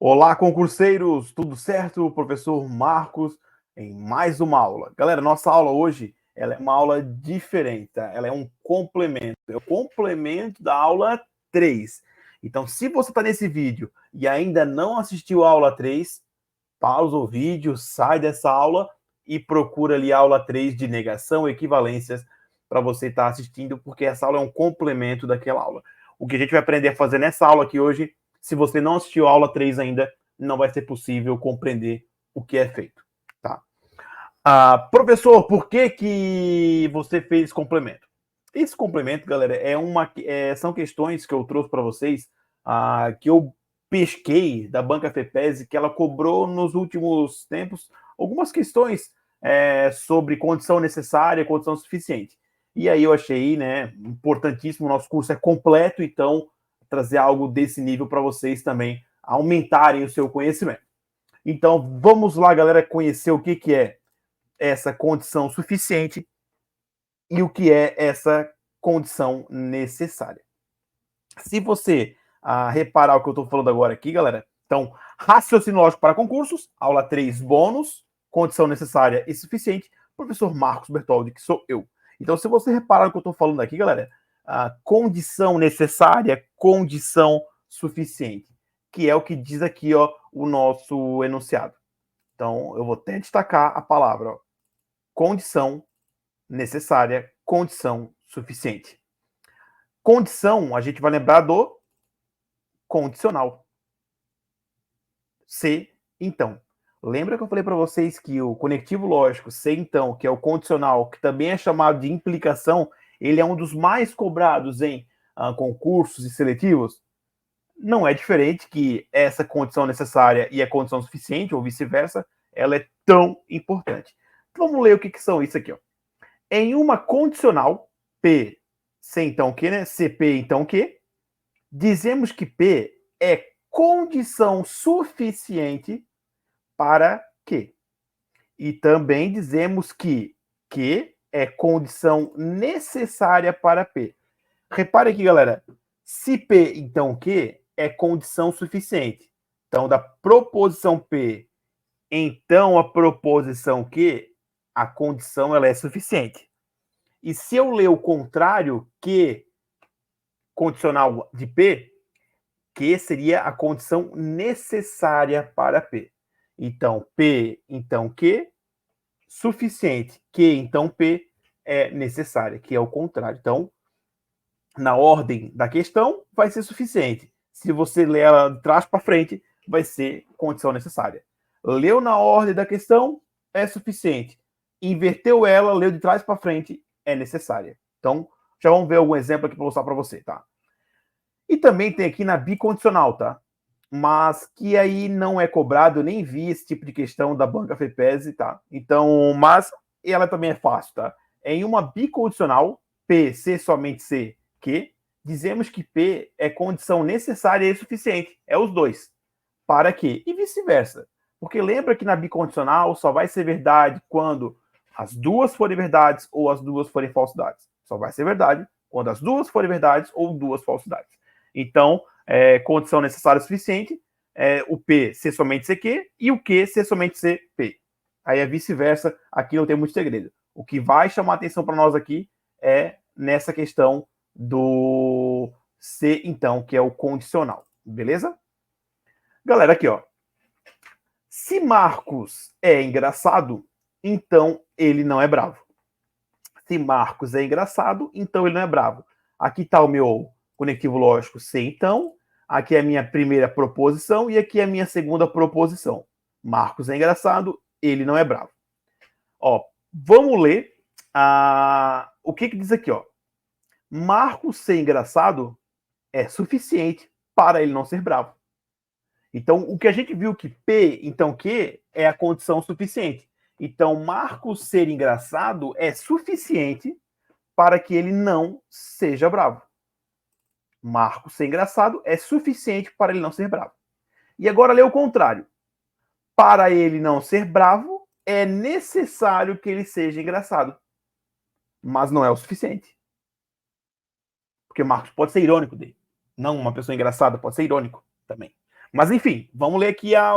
Olá, concurseiros, tudo certo? Professor Marcos em mais uma aula. Galera, nossa aula hoje ela é uma aula diferente, tá? Ela é um complemento, é o complemento da aula 3. Então, se você está nesse vídeo e ainda não assistiu a aula 3, pausa o vídeo, sai dessa aula e procura ali a aula 3 de negação e equivalências para você estar assistindo, porque essa aula é um complemento daquela aula. O que a gente vai aprender a fazer nessa aula aqui hoje, se você não assistiu a aula 3 ainda, não vai ser possível compreender o que é feito, tá? Professor, por que você fez esse complemento? Esse complemento, galera, são questões que eu trouxe para vocês, que eu pesquei da Banca FEPESE, que ela cobrou nos últimos tempos algumas questões sobre condição necessária, condição suficiente. E aí eu achei, né, importantíssimo, o nosso curso é completo, então trazer algo desse nível para vocês também aumentarem o seu conhecimento. Então, vamos lá, galera, conhecer o que é essa condição suficiente e o que é essa condição necessária. Se você reparar o que eu estou falando agora aqui, galera, então, raciocínio lógico para concursos, aula 3, bônus, condição necessária e suficiente, professor Marcos Bertoldi, que sou eu. Então, se você reparar o que eu estou falando aqui, galera, a condição necessária, condição suficiente, que é o que diz aqui, ó, o nosso enunciado. Então, eu vou até destacar a palavra, ó, condição necessária, condição suficiente. Condição, a gente vai lembrar do condicional. Se, então. Lembra que eu falei para vocês que o conectivo lógico, se, então, que é o condicional, que também é chamado de implicação, ele é um dos mais cobrados em concursos e seletivos? Não é diferente que essa condição necessária e a condição suficiente, ou vice-versa, ela é tão importante. Então, vamos ler o que são isso aqui, ó. Em uma condicional, P, C então que, né? CP então que, dizemos que P é condição suficiente para Q. E também dizemos que Q é condição necessária para P. Repare aqui, galera. Se P então Q é condição suficiente. Então, da proposição P, então a proposição Q, a condição ela é suficiente. E se eu ler o contrário, que condicional de P, que seria a condição necessária para P. Então, P, então que, suficiente. Que, então P, é necessária, que é o contrário. Então, na ordem da questão, vai ser suficiente. Se você ler ela de trás para frente, vai ser condição necessária. Leu na ordem da questão, é suficiente. Inverteu ela, leu de trás para frente, é necessária. Então, já vamos ver algum exemplo aqui para mostrar para você, tá? E também tem aqui na bicondicional, tá? Mas que aí não é cobrado, eu nem vi esse tipo de questão da Banca FEPESE, tá? Então, mas ela também é fácil, tá? Em uma bicondicional, P, C, somente C, Q, dizemos que P é condição necessária e suficiente. É os dois. Para quê? E vice-versa. Porque lembra que na bicondicional só vai ser verdade quando as duas forem verdades ou as duas forem falsidades. Só vai ser verdade quando as duas forem verdades ou duas falsidades. Então, condição necessária suficiente, o P ser somente CQ e o Q ser somente CP. Aí é vice-versa, aqui não tem muito segredo. O que vai chamar atenção para nós aqui é nessa questão do C, então, que é o condicional. Beleza? Galera, aqui, ó. Se Marcos é engraçado, então ele não é bravo. Se Marcos é engraçado, então ele não é bravo. Aqui está o meu conectivo lógico C, então. Aqui é a minha primeira proposição e aqui é a minha segunda proposição. Marcos é engraçado, ele não é bravo. Ó, vamos ler o que diz aqui, ó. Marcos ser engraçado é suficiente para ele não ser bravo. Então, o que a gente viu que P, então Q, é a condição suficiente. Então, Marcos ser engraçado é suficiente para que ele não seja bravo. Marcos ser engraçado é suficiente para ele não ser bravo. E agora lê o contrário. Para ele não ser bravo, é necessário que ele seja engraçado. Mas não é o suficiente. Porque Marcos pode ser irônico dele. Não uma pessoa engraçada, pode ser irônico também. Mas, enfim, vamos ler aqui a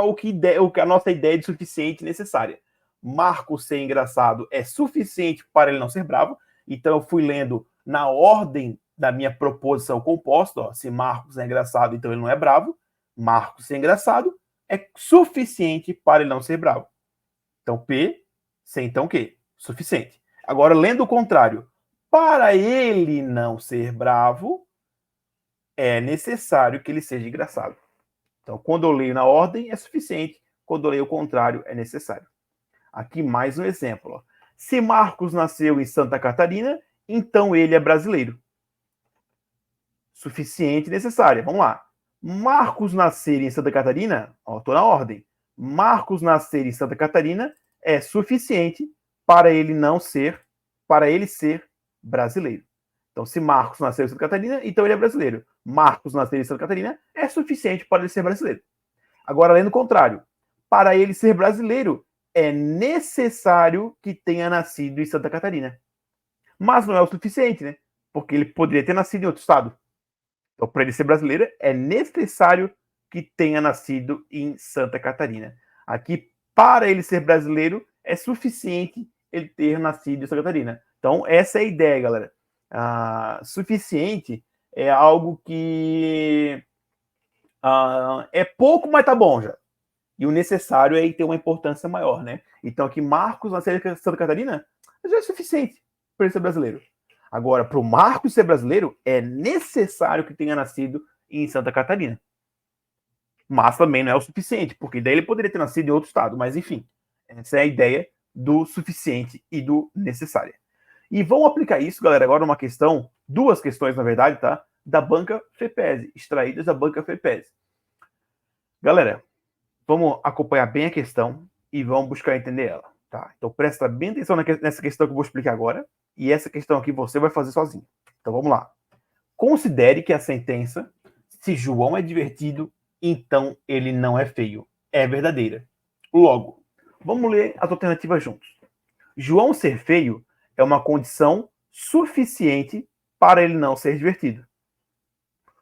nossa ideia de suficiente necessária. Marcos ser engraçado é suficiente para ele não ser bravo. Então, eu fui lendo na ordem da minha proposição composta. Ó, se Marcos é engraçado, então ele não é bravo. Marcos ser engraçado é suficiente para ele não ser bravo. Então, P, C, então, Q? Suficiente. Agora, lendo o contrário. Para ele não ser bravo, é necessário que ele seja engraçado. Então, quando eu leio na ordem, é suficiente. Quando eu leio o contrário, é necessário. Aqui mais um exemplo. Ó. Se Marcos nasceu em Santa Catarina, então ele é brasileiro. Suficiente e necessária. Vamos lá. Marcos nascer em Santa Catarina, estou na ordem. Marcos nascer em Santa Catarina é suficiente para ele ser brasileiro. Então, se Marcos nasceu em Santa Catarina, então ele é brasileiro. Marcos nascer em Santa Catarina é suficiente para ele ser brasileiro. Agora, lendo o contrário. Para ele ser brasileiro, é necessário que tenha nascido em Santa Catarina. Mas não é o suficiente, né? Porque ele poderia ter nascido em outro estado. Então, para ele ser brasileiro, é necessário que tenha nascido em Santa Catarina. Aqui, para ele ser brasileiro, é suficiente ele ter nascido em Santa Catarina. Então, essa é a ideia, galera. Suficiente é algo que é pouco, mas tá bom já. E o necessário é ter uma importância maior, né? Então, aqui, Marcos nascer em Santa Catarina já é suficiente para ele ser brasileiro. Agora, para o Marcos ser brasileiro, é necessário que tenha nascido em Santa Catarina. Mas também não é o suficiente, porque daí ele poderia ter nascido em outro estado. Mas, enfim, essa é a ideia do suficiente e do necessário. E vamos aplicar isso, galera, agora uma questão, duas questões, na verdade, tá? Da banca FEPESE, extraídas da banca FEPESE. Galera, vamos acompanhar bem a questão e vamos buscar entender ela, tá? Então presta bem atenção nessa questão que eu vou explicar agora, e essa questão aqui você vai fazer sozinho. Então vamos lá. Considere que a sentença, se João é divertido, então ele não é feio, é verdadeira. Logo, vamos ler as alternativas juntos. João ser feio é uma condição suficiente para ele não ser divertido.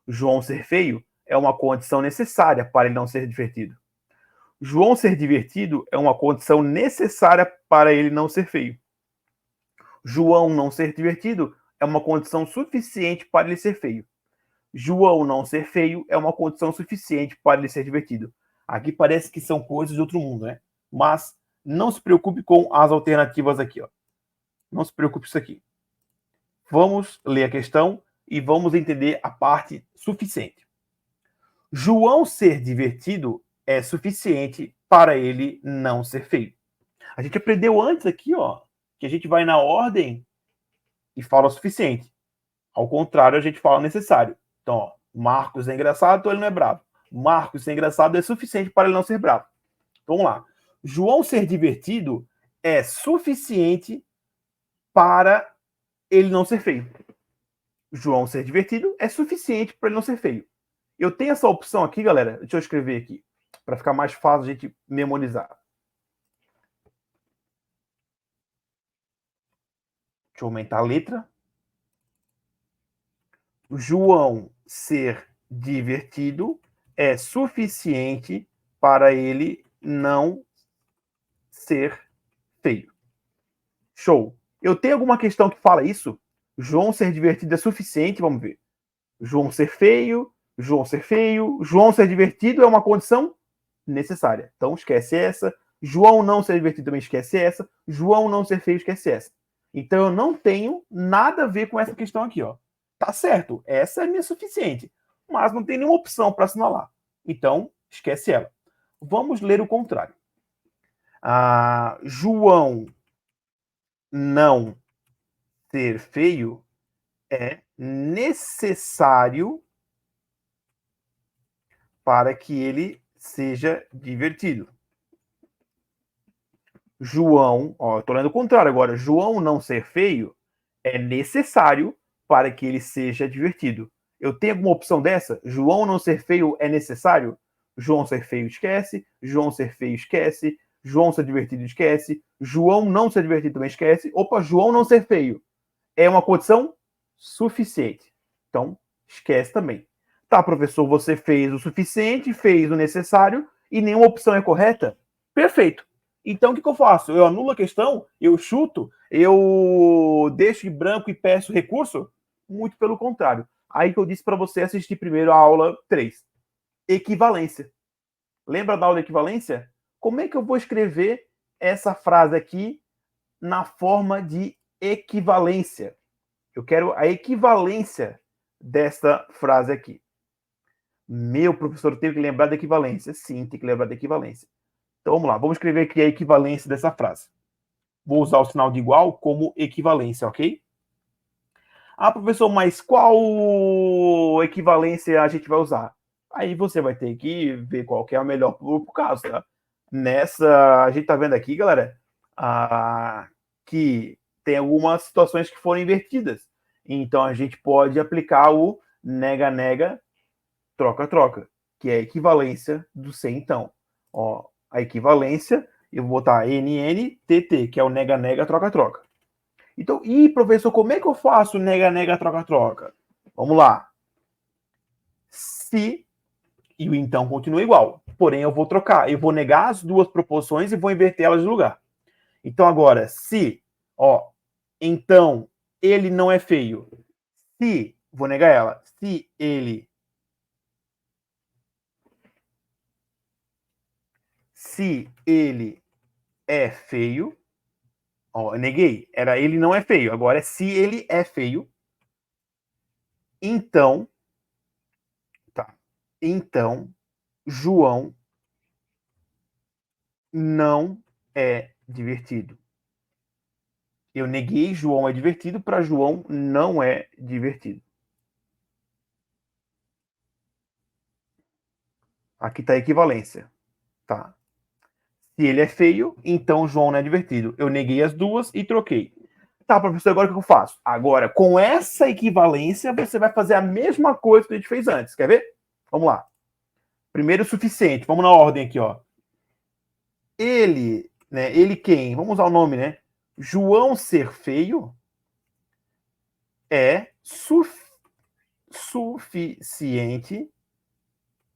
João ser feio é uma condição necessária para ele não ser divertido. João ser divertido é uma condição necessária para ele não ser feio. João não ser divertido é uma condição suficiente para ele ser feio. João não ser feio é uma condição suficiente para ele ser divertido. Aqui parece que são coisas de outro mundo, né? Mas não se preocupe com as alternativas aqui, ó. Não se preocupe com isso aqui. Vamos ler a questão e vamos entender a parte suficiente. João ser divertido é suficiente para ele não ser feio. A gente aprendeu antes aqui, ó, que a gente vai na ordem e fala o suficiente. Ao contrário, a gente fala o necessário. Então, ó, Marcos é engraçado, então ele não é bravo. Marcos ser engraçado é suficiente para ele não ser bravo. Então, vamos lá. João ser divertido é suficiente para ele não ser feio. João ser divertido é suficiente para ele não ser feio. Eu tenho essa opção aqui, galera. Deixa eu escrever aqui, para ficar mais fácil a gente memorizar. Deixa eu aumentar a letra. João ser divertido é suficiente para ele não ser feio. Show. Eu tenho alguma questão que fala isso? João ser divertido é suficiente? Vamos ver. João ser feio, João ser feio, João ser divertido é uma condição necessária. Então esquece essa. João não ser divertido também esquece essa. João não ser feio esquece essa. Então eu não tenho nada a ver com essa questão aqui, ó. Tá certo, essa é minha suficiente, mas não tem nenhuma opção para assinalar. Então esquece ela. Vamos ler o contrário. João não ser feio é necessário para que ele seja divertido. João, ó, eu tô lendo o contrário agora. João não ser feio é necessário para que ele seja divertido. Eu tenho alguma opção dessa? João não ser feio é necessário? João ser feio esquece. João ser feio esquece. João ser divertido esquece. João não ser divertido também esquece. Opa, João não ser feio é uma condição suficiente. Então, esquece também. Tá, professor, você fez o suficiente, fez o necessário e nenhuma opção é correta? Perfeito. Então, o que eu faço? Eu anulo a questão? Eu chuto? Eu deixo de branco e peço recurso? Muito pelo contrário. Aí que eu disse para você assistir primeiro a aula 3. Equivalência. Lembra da aula de equivalência? Como é que eu vou escrever essa frase aqui na forma de equivalência? Eu quero a equivalência dessa frase aqui. Meu professor, eu tenho que lembrar da equivalência. Sim, tem que lembrar da equivalência. Então vamos lá, vamos escrever aqui a equivalência dessa frase. Vou usar o sinal de igual como equivalência, ok? Ah, professor, mas qual equivalência a gente vai usar? Aí você vai ter que ver qual que é a melhor pro caso, tá? Nessa, a gente tá vendo aqui, galera, que tem algumas situações que foram invertidas. Então a gente pode aplicar o nega-nega, troca-troca, que é a equivalência do C, então. Ó, a equivalência, eu vou botar NNTT, que é o nega-nega, troca-troca. Então, professor, como é que eu faço nega-nega, troca-troca? Vamos lá. Se e o então continua igual, porém eu vou trocar, eu vou negar as duas proporções e vou inverter elas de lugar. Então agora, se, ó, então ele não é feio. Se, vou negar ela, se ele é feio, ó, eu neguei, era ele não é feio, agora é se ele é feio, então, tá, então, João não é divertido. Eu neguei João é divertido para João não é divertido. Aqui está a equivalência, tá? Se ele é feio, então João não é divertido. Eu neguei as duas e troquei. Tá, professor, agora o que eu faço? Agora, com essa equivalência, você vai fazer a mesma coisa que a gente fez antes. Quer ver? Vamos lá. Primeiro, o suficiente. Vamos na ordem aqui, ó. Ele, né? Ele quem? Vamos usar o nome, né? João ser feio é suficiente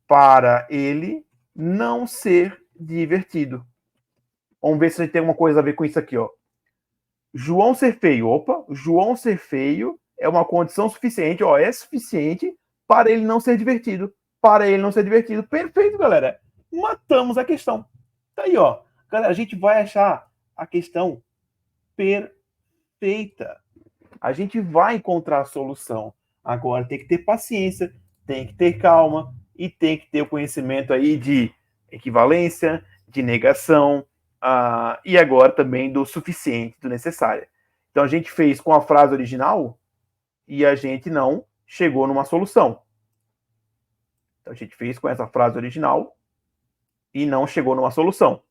para ele não ser divertido. Vamos ver se a gente tem alguma coisa a ver com isso aqui, ó. João ser feio, opa, João ser feio é uma condição suficiente, ó, é suficiente para ele não ser divertido. Para ele não ser divertido. Perfeito, galera. Matamos a questão. Tá aí, ó. Galera, a gente vai achar a questão perfeita. A gente vai encontrar a solução. Agora tem que ter paciência, tem que ter calma e tem que ter o conhecimento aí de equivalência, de negação, e agora também do suficiente, do necessário. Então a gente fez com a frase original e a gente não chegou numa solução. Então a gente fez com essa frase original e não chegou numa solução.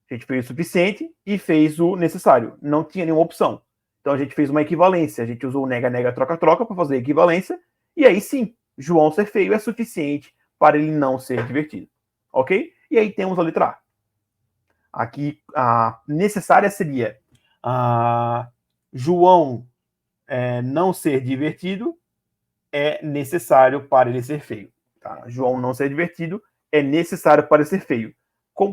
A gente fez o suficiente e fez o necessário. Não tinha nenhuma opção. Então a gente fez uma equivalência. A gente usou o nega-nega, troca-troca para fazer a equivalência. E aí sim, João ser feio é suficiente para ele não ser divertido. Ok? E aí temos a letra A. Aqui a necessária seria João não ser divertido é necessário para ele ser feio. Tá? João não ser divertido é necessário para ele ser feio.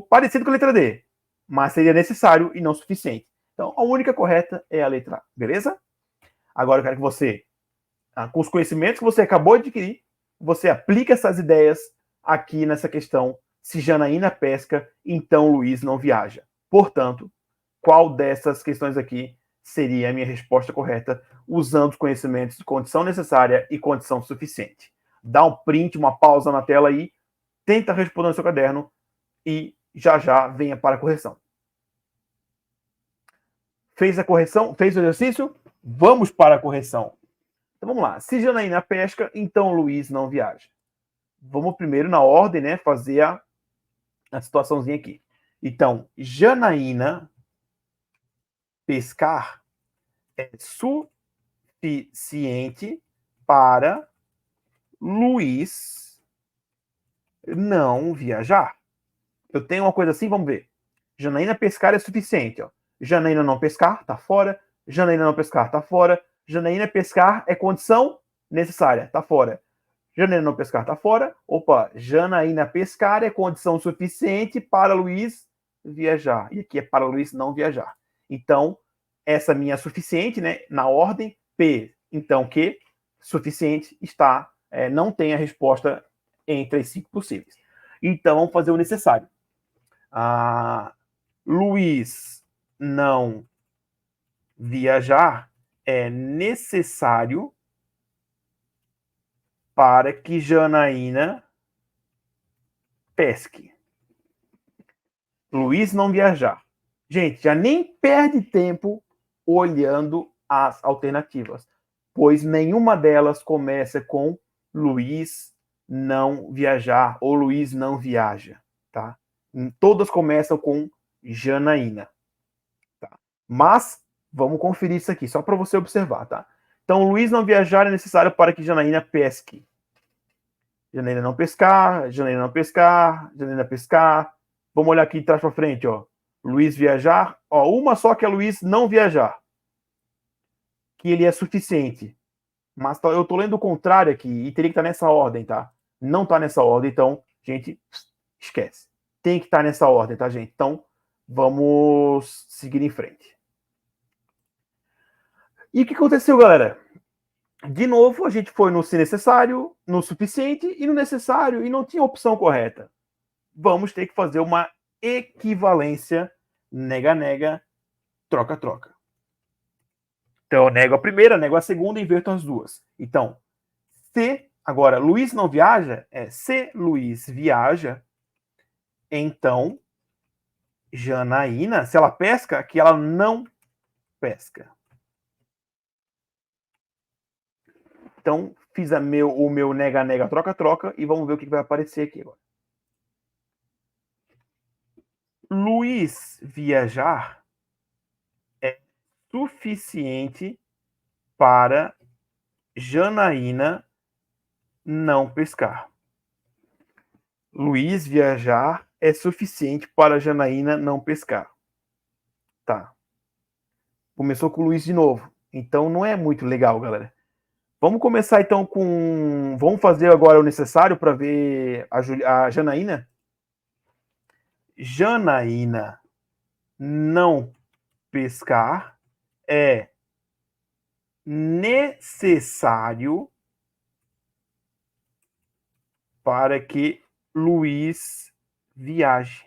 Parecido com a letra D, mas seria necessário e não suficiente. Então, a única correta é a letra A, beleza? Agora eu quero que você, com os conhecimentos que você acabou de adquirir, você aplica essas ideias aqui nessa questão. Se Janaína pesca, então Luiz não viaja. Portanto, qual dessas questões aqui seria a minha resposta correta usando os conhecimentos de condição necessária e condição suficiente? Dá um print, uma pausa na tela aí, tenta responder no seu caderno e já venha para a correção. Fez a correção? Fez o exercício? Vamos para a correção. Então vamos lá. Se Janaína pesca, então Luiz não viaja. Vamos primeiro na ordem, né? Fazer a situaçãozinha aqui. Então, Janaína pescar é suficiente para Luiz não viajar. Eu tenho uma coisa assim, vamos ver. Janaína pescar é suficiente, ó. Janaína não pescar, tá fora. Janaína não pescar, tá fora. Janaína pescar é condição necessária, tá fora. Janaína não pescar está fora. Opa, Janaína pescar é condição suficiente para Luiz viajar. E aqui é para Luiz não viajar. Então, essa minha suficiente, né? Na ordem P. Então, que suficiente está, não tem a resposta entre as 5 possíveis. Então, vamos fazer o necessário. Luiz não viajar é necessário para que Janaína pesque. Luiz não viajar. Gente, já nem perde tempo olhando as alternativas, pois nenhuma delas começa com Luiz não viajar ou Luiz não viaja, tá? Todas começam com Janaína, tá? Mas vamos conferir isso aqui, só para você observar, tá? Então, Luiz não viajar é necessário para que Janaína pesque. Janaína não pescar, Janaína não pescar, Janaína pescar. Vamos olhar aqui de trás para frente, ó. Luiz viajar, ó, uma só que é Luiz não viajar. Que ele é suficiente. Mas eu tô lendo o contrário aqui e teria que estar nessa ordem, tá? Não tá nessa ordem, então, gente, esquece. Tem que estar nessa ordem, tá, gente? Então, vamos seguir em frente. E o que aconteceu, galera? De novo, a gente foi no se necessário, no suficiente e no necessário e não tinha opção correta. Vamos ter que fazer uma equivalência nega-nega, troca-troca. Então, eu nego a primeira, nego a segunda e inverto as duas. Então, se agora Luiz não viaja, se Luiz viaja, então Janaína, se ela pesca, que ela não pesca. Então, fiz o meu nega-nega, troca-troca e vamos ver o que vai aparecer aqui agora. Luiz viajar é suficiente para Janaína não pescar. Luiz viajar é suficiente para Janaína não pescar. Tá. Começou com o Luiz de novo. Então não é muito legal, galera. Vamos começar então com... Vamos fazer agora o necessário para ver a Janaína. Janaína não pescar é necessário para que Luiz viaje.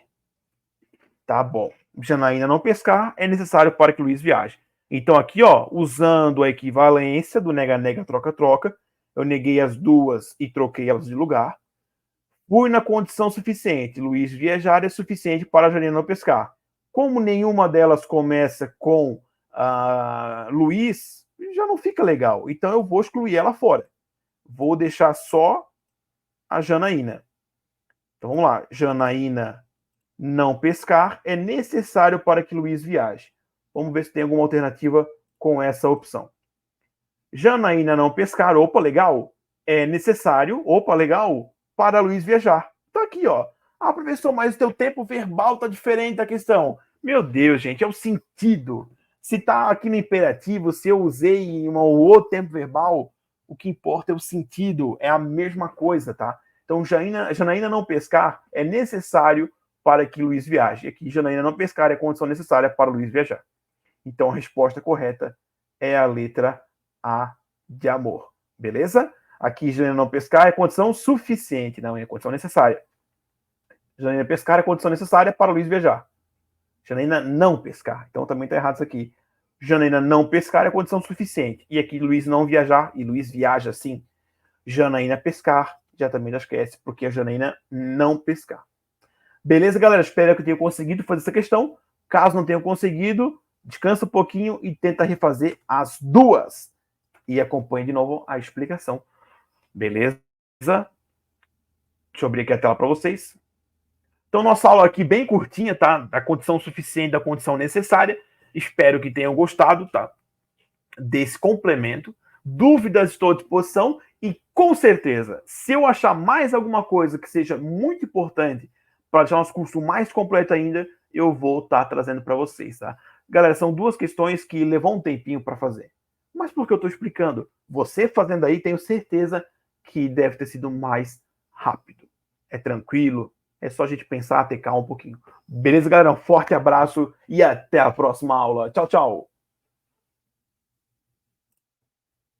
Tá bom. Janaína não pescar é necessário para que Luiz viaje. Então aqui, ó, usando a equivalência do nega-nega, troca-troca, eu neguei as duas e troquei elas de lugar. Fui na condição suficiente. Luiz viajar é suficiente para Janaína não pescar. Como nenhuma delas começa com Luiz, já não fica legal. Então eu vou excluir ela fora. Vou deixar só a Janaína. Então vamos lá. Janaína não pescar é necessário para que Luiz viaje. Vamos ver se tem alguma alternativa com essa opção. Janaína não pescar, opa, legal, é necessário, opa, legal, para Luiz viajar. Tá aqui, ó. Ah, professor, mas o teu tempo verbal tá diferente da questão. Meu Deus, gente, é o sentido. Se tá aqui no imperativo, se eu usei um ou outro tempo verbal, o que importa é o sentido, é a mesma coisa, tá? Então, Janaína não pescar é necessário para que Luiz viaje. Aqui, Janaína não pescar é a condição necessária para Luiz viajar. Então, a resposta correta é a letra A de amor. Beleza? Aqui, Janaína não pescar é condição suficiente, não é condição necessária. Janaína pescar é condição necessária para Luiz viajar. Janaína não pescar. Então, também está errado isso aqui. Janaína não pescar é condição suficiente. E aqui, Luiz não viajar, e Luiz viaja sim. Janaína pescar, já também já esquece, porque a Janaína não pescar. Beleza, galera? Espero que eu tenha conseguido fazer essa questão. Caso não tenha conseguido, descansa um pouquinho e tenta refazer as duas. E acompanhe de novo a explicação. Beleza? Deixa eu abrir aqui a tela para vocês. Então, nossa aula aqui bem curtinha, tá? Da condição suficiente, da condição necessária. Espero que tenham gostado, tá? Desse complemento. Dúvidas, estou à disposição. E, com certeza, se eu achar mais alguma coisa que seja muito importante para deixar nosso curso mais completo ainda, eu vou estar trazendo para vocês, tá? Galera, são duas questões que levou um tempinho para fazer. Mas por que eu estou explicando? Você fazendo aí, tenho certeza que deve ter sido mais rápido. É tranquilo, é só a gente pensar, ter calma um pouquinho. Beleza, galera? Um forte abraço e até a próxima aula. Tchau, tchau!